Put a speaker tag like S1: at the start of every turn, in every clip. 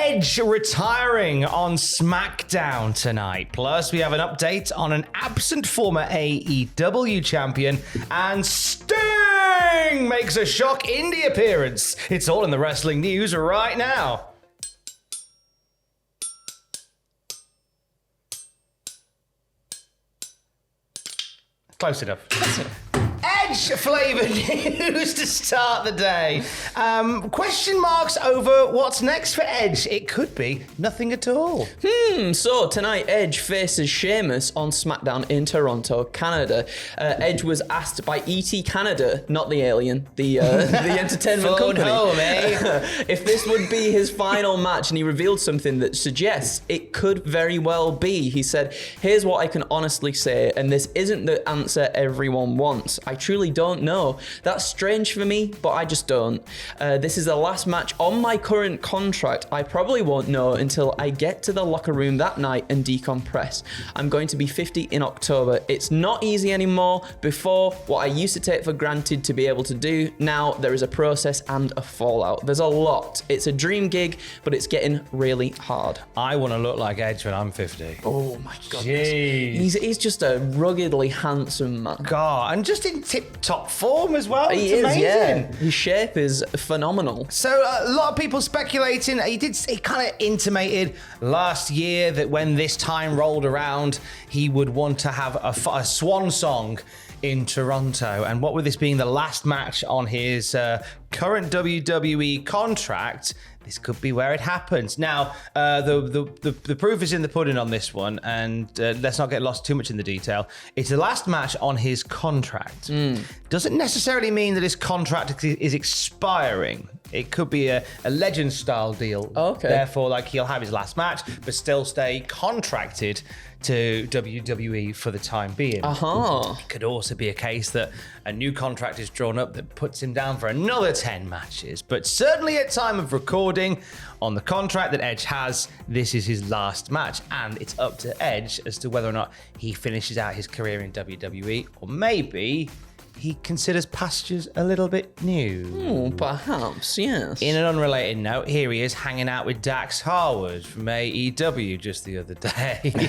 S1: Edge retiring on SmackDown tonight. Plus, we have an update on an absent former AEW champion, and Sting makes a shock Indy appearance. It's all in the wrestling news right now. Close enough. Edge-flavoured news to start the day. Question marks over what's next for Edge. It could be nothing at all.
S2: So tonight, Edge faces Sheamus on SmackDown in Toronto, Canada. Edge was asked by ET Canada, not the alien, the entertainment
S1: Phone
S2: company,
S1: home, eh?
S2: if this would be his final match, and he revealed something that suggests it could very well be. He said, "Here's what I can honestly say, and this isn't the answer everyone wants. I truly don't know. That's strange for me, but I just don't. This is the last match on my current contract. I probably won't know until I get to the locker room that night and decompress. I'm going to be 50 in October. It's not easy anymore. Before, what I used to take for granted to be able to do, now there is a process and a fallout. There's a lot. It's a dream gig, but it's getting really hard."
S1: I want to look like Edge when I'm 50.
S2: Oh my goodness.
S1: Jeez.
S2: He's just a ruggedly handsome man.
S1: God, and just in tip-top form as well.
S2: He
S1: It's
S2: is,
S1: amazing.
S2: yeah. His shape is phenomenal.
S1: So a lot of people speculating. He kind of intimated last year that when this time rolled around, he would want to have a swan song in Toronto. And what with this being the last match on his current WWE contract, this could be where it happens. Now, the proof is in the pudding on this one, and let's not get lost too much in the detail. It's the last match on his contract. Doesn't necessarily mean that his contract is expiring. It could be a Legends-style deal.
S2: Okay.
S1: Therefore, like, he'll have his last match, but still stay contracted to WWE for the time being. It could also be a case that a new contract is drawn up that puts him down for another 10 matches. But certainly at time of recording, on the contract that Edge has, this is his last match. And it's up to Edge as to whether or not he finishes out his career in WWE, or maybe he considers pastures a little bit new.
S2: Perhaps, yes.
S1: In an unrelated note, here he is hanging out with Dax Harwood from AEW just the other day.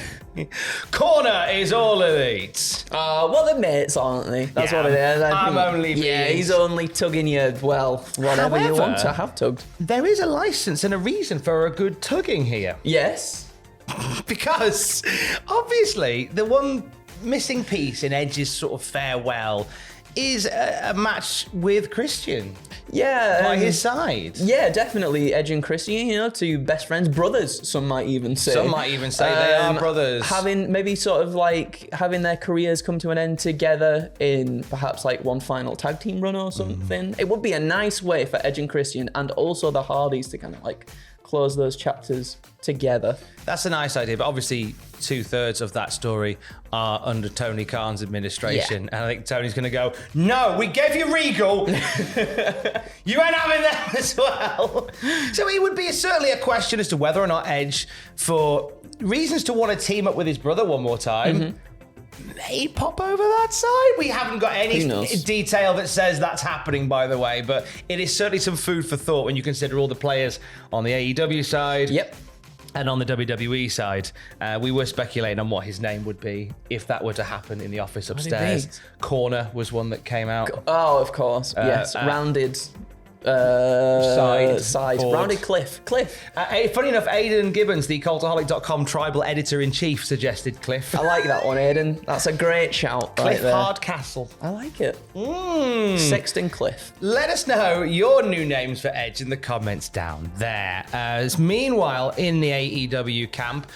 S1: Corner is All Elite.
S2: Well, they're mates, aren't they? That's
S1: Yeah,
S2: what it is.
S1: I'm only
S2: Yeah,
S1: being-
S2: he's only tugging you, well, whatever you
S1: However,
S2: want to have tugged.
S1: There is a license and a reason for a good tugging here.
S2: Yes.
S1: Because, obviously, the one missing piece in Edge's sort of farewell is a match with Christian
S2: Yeah.
S1: by his side.
S2: Yeah, definitely. Edge and Christian, two best friends, brothers, some might even say.
S1: Some might even say they are brothers.
S2: Having maybe sort of like having their careers come to an end together in perhaps like one final tag team run or something. It would be a nice way for Edge and Christian and also the Hardys to kind of like close those chapters together.
S1: That's a nice idea, but obviously 2/3 of that story are under Tony Khan's administration. And I think Tony's going to go, "No, we gave you Regal. You ain't having them as well." So it would be certainly a question as to whether or not Edge, for reasons to want to team up with his brother one more time, may pop over that side. We haven't got any detail that says that's happening, by the way, but it is certainly some food for thought when you consider all the players on the AEW side.
S2: Yep.
S1: And on the WWE side, we were speculating on what his name would be if that were to happen in the office upstairs. Corner was one that came out.
S2: Oh, of course. Yes. Rounded side.
S1: board.
S2: Rounded Cliff.
S1: Funny enough, Aidan Gibbons, the Cultaholic.com tribal editor-in-chief, suggested Cliff.
S2: I like that one, Aidan. That's a great shout.
S1: Cliff
S2: right there.
S1: Hardcastle.
S2: I like it. Sexton Cliff.
S1: Let us know your new names for Edge in the comments down there. Meanwhile, in the AEW camp,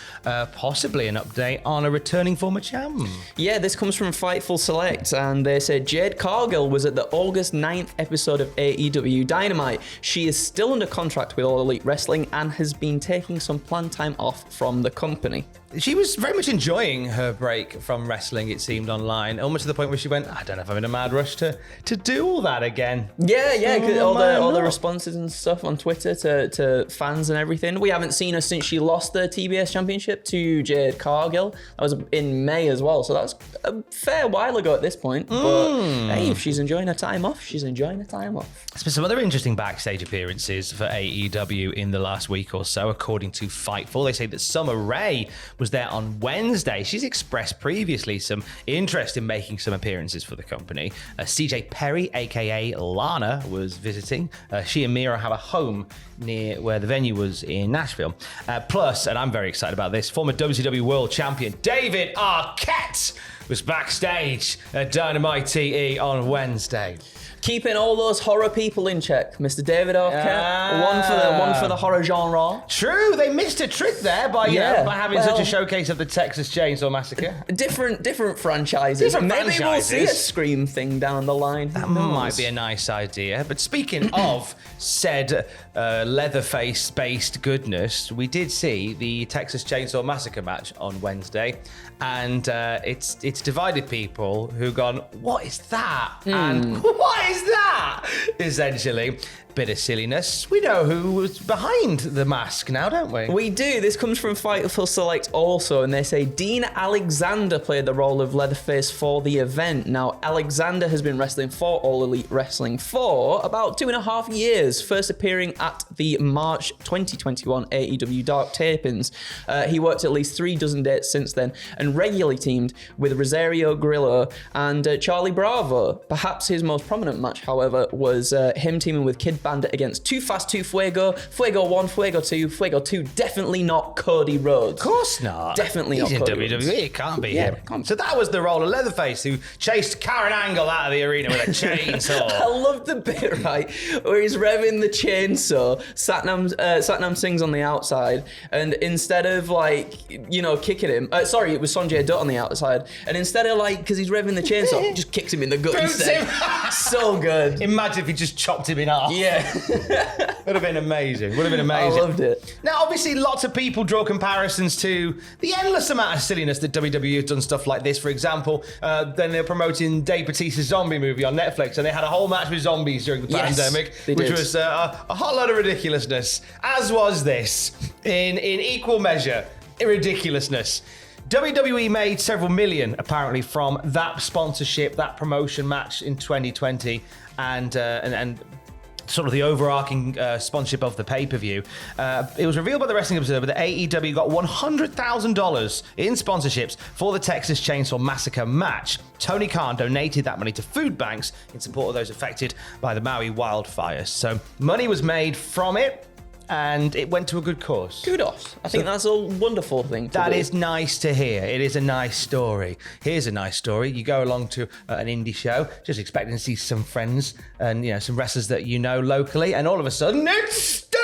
S1: possibly an update on a returning former champ.
S2: Yeah, this comes from Fightful Select, and they said Jade Cargill was at the August 9th episode of AEW Dynamite. She is still under contract with All Elite Wrestling and has been taking some planned time off from the company.
S1: She was very much enjoying her break from wrestling, it seemed, online, almost to the point where she went, I don't know if I'm in a mad rush to do all that again.
S2: Yeah, 'cause all the responses and stuff on Twitter to fans and everything. We haven't seen her since she lost the TBS Championship to Jade Cargill. That was in May as well, so that's a fair while ago at this point. But hey, if she's enjoying her time off, she's enjoying her time off.
S1: There's been some other interesting backstage appearances for AEW in the last week or so, according to Fightful. They say that Summer Rae was there on Wednesday. She's expressed previously some interest in making some appearances for the company. CJ Perry, aka Lana, was visiting. She and Mira have a home near where the venue was in Nashville. Plus, and I'm very excited about this, former WCW World Champion David Arquette was backstage at Dynamite TE on Wednesday.
S2: Keeping all those horror people in check, Mr. David Arquette. One for the horror genre.
S1: True, they missed a trick there by having such a showcase of the Texas Chainsaw Massacre.
S2: Different franchises. Maybe we'll see a Scream thing down the line.
S1: That might be a nice idea. But speaking of said Leatherface-based goodness, we did see the Texas Chainsaw Massacre match on Wednesday, and it's divided people who've gone, what is that? And what is that? Essentially. Bit of silliness. We know who was behind the mask now, don't we?
S2: We do. This comes from Fightful Select also, and they say Dean Alexander played the role of Leatherface for the event. Now, Alexander has been wrestling for All Elite Wrestling for about 2.5 years, first appearing at the March 2021 AEW Dark Tapings. He worked at least 3 dozen dates since then, and regularly teamed with Rosario Grillo and Charlie Bravo. Perhaps his most prominent match, however, was him teaming with Kid Bandit against Too Fast, Too Fuego, Fuego 1, Fuego 2, Fuego 2, definitely not Cody Rhodes.
S1: Of course not.
S2: Definitely not Cody
S1: Rhodes.
S2: WWE,
S1: it can't be him. So that was the role of Leatherface, who chased Karen Angle out of the arena with a chainsaw.
S2: I love the bit, right, where he's revving the chainsaw, Satnam Singh's on the outside, and instead of, kicking him, sorry, it was Sonjay Dutt on the outside, and instead of, because he's revving the chainsaw, he just kicks him in the gut instead. So good.
S1: Imagine if he just chopped him in half.
S2: Yeah.
S1: Would have been amazing.
S2: I loved it.
S1: Now, obviously, lots of people draw comparisons to the endless amount of silliness that WWE has done stuff like this. For example, then they're promoting Dave Bautista's zombie movie on Netflix, and they had a whole match with zombies during the pandemic, which was a whole lot of ridiculousness, as was this, in equal measure, ridiculousness. WWE made several million, apparently, from that sponsorship, that promotion match in 2020, and sort of the overarching sponsorship of the pay-per-view. It was revealed by the Wrestling Observer that AEW got $100,000 in sponsorships for the Texas Chainsaw Massacre match. Tony Khan donated that money to food banks in support of those affected by the Maui wildfires. So money was made from it, and it went to a good cause.
S2: Kudos. I think that's a wonderful thing to do.
S1: That is nice to hear. It is a nice story. Here's a nice story. You go along to an indie show, just expecting to see some friends and some wrestlers that you know locally, and all of a sudden, it's Sting!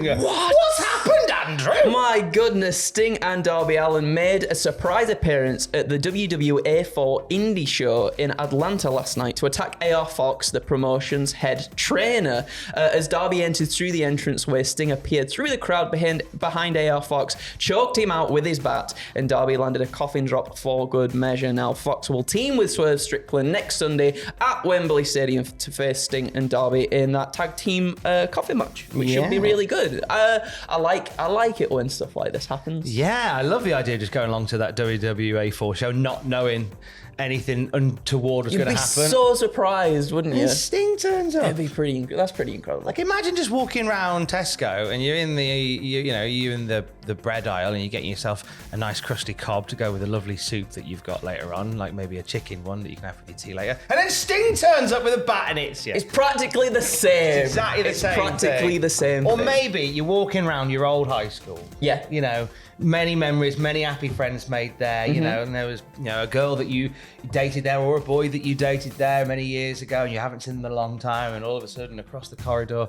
S1: What's happened, Andrew?
S2: My goodness, Sting and Darby Allin made a surprise appearance at the WWE 4 Indy show in Atlanta last night to attack AR Fox, the promotion's head trainer. As Darby entered through the entranceway, Sting appeared through the crowd behind AR Fox, choked him out with his bat, and Darby landed a coffin drop for good measure. Now, Fox will team with Swerve Strickland next Sunday at Wembley Stadium to face Sting and Darby in that tag team coffin match, which should be really good. I like it when stuff like this happens.
S1: Yeah, I love the idea of just going along to that WWE 4 show, not knowing anything untoward was going to happen.
S2: You'd be so surprised, wouldn't you?
S1: And Sting turns up.
S2: That'd be that's pretty incredible.
S1: Imagine just walking around Tesco and you're in the bread aisle and you're getting yourself a nice crusty cob to go with a lovely soup that you've got later on, like maybe a chicken one that you can have with your tea later. And then Sting turns up with a bat and hits you.
S2: It's practically the same.
S1: It's exactly the same.
S2: Practically the same.
S1: Or maybe you're walking around your old high school.
S2: Yeah.
S1: Many memories, many happy friends made there, and there was, a girl that you dated there or a boy that you dated there many years ago and you haven't seen them in a long time, and all of a sudden across the corridor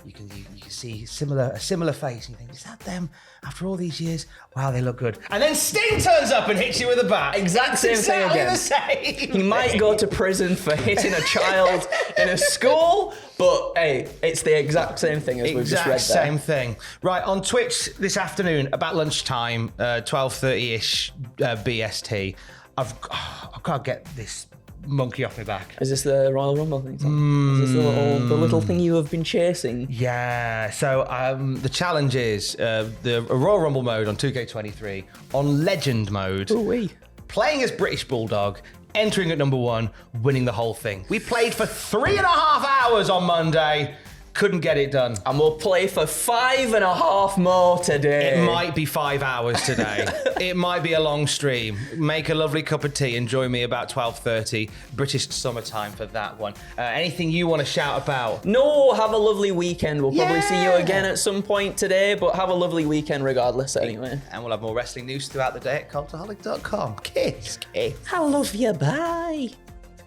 S1: you can see a similar face, and you think, is that them after all these years? Wow, they look good. And then Sting turns up and hits you with a bat.
S2: Exact same thing again.
S1: The same.
S2: He might go to prison for hitting a child in a school, but hey, it's the exact same thing as we've just read there.
S1: Exact same thing. Right, on Twitch this afternoon, about lunchtime, 12:30ish BST, I've got to get this monkey off my back.
S2: Is this the Royal Rumble thing? Is this the little thing you have been chasing?
S1: Yeah, so the challenge is the Royal Rumble mode on 2K23, on Legend mode,
S2: Ooh-wee.
S1: playing as British Bulldog, entering at number 1, winning the whole thing. We played for 3.5 hours on Monday. Couldn't get it done.
S2: And we'll play for 5.5 more today.
S1: It might be 5 hours today. It might be a long stream. Make a lovely cup of tea and join me about 12:30 British summertime for that one. Anything you want to shout about?
S2: No, have a lovely weekend. We'll probably see you again at some point today, but have a lovely weekend regardless anyway.
S1: And we'll have more wrestling news throughout the day at cultaholic.com. Kiss, kiss.
S2: I love you. Bye.